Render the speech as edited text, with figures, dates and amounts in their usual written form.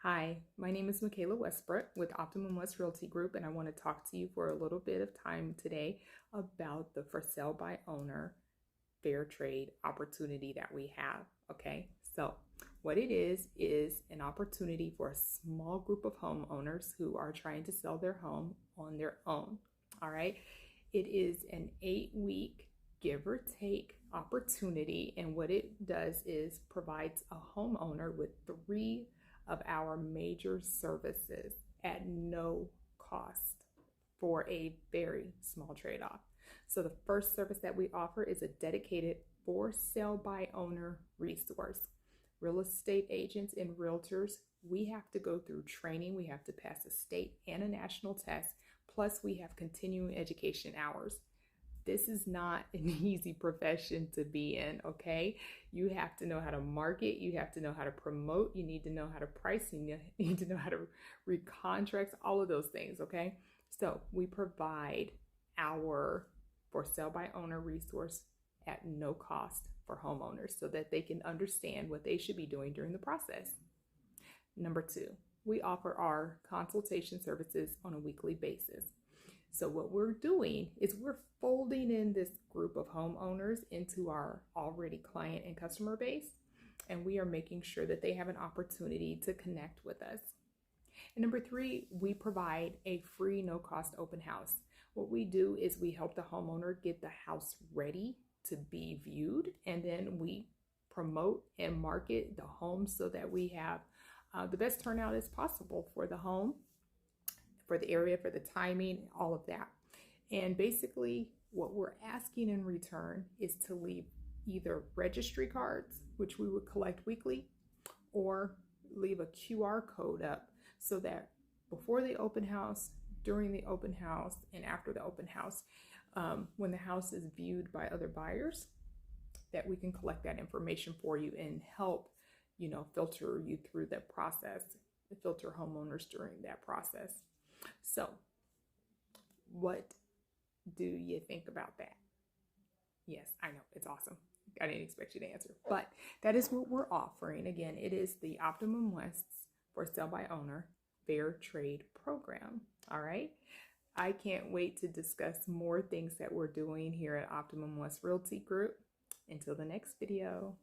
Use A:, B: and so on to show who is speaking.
A: Hi, my name is Michaela Westbrook with Optimum West Realty Group, and I want to talk to you for a little bit of time today about the for sale by owner fair trade opportunity that we have. Okay, so what it is an opportunity for a small group of homeowners who are trying to sell their home on their own. All right, it is an 8-week give or take opportunity, and what it does is provides a homeowner with 3 of our major services at no cost for a very small trade-off. So the first service that we offer is a dedicated for sale by owner resource. Real estate agents and realtors, we have to go through training. We have to pass a state and a national test. Plus we have continuing education hours. This is not an easy profession to be in, okay? You have to know how to market, you have to know how to promote, you need to know how to price, you need to know how to read contracts, all of those things, okay? So we provide our for sale by owner resource at no cost for homeowners so that they can understand what they should be doing during the process. Number 2, we offer our consultation services on a weekly basis. So what we're doing is we're folding in this group of homeowners into our already client and customer base, and we are making sure that they have an opportunity to connect with us. And number 3, we provide a free no-cost open house. What we do is we help the homeowner get the house ready to be viewed, and then we promote and market the home so that we have the best turnout as possible for the home, for the area, for the timing, all of that. And basically what we're asking in return is to leave either registry cards, which we would collect weekly, or leave a QR code up so that before the open house, during the open house, and after the open house, when the house is viewed by other buyers, that we can collect that information for you and help, filter you through that process, filter homeowners during that process. So what do you think about that? Yes, I know, it's awesome. I didn't expect you to answer, but that is what we're offering. Again, it is the Optimum West's for sale by owner fair trade program. All right. I can't wait to discuss more things that we're doing here at Optimum West Realty Group. Until the next video.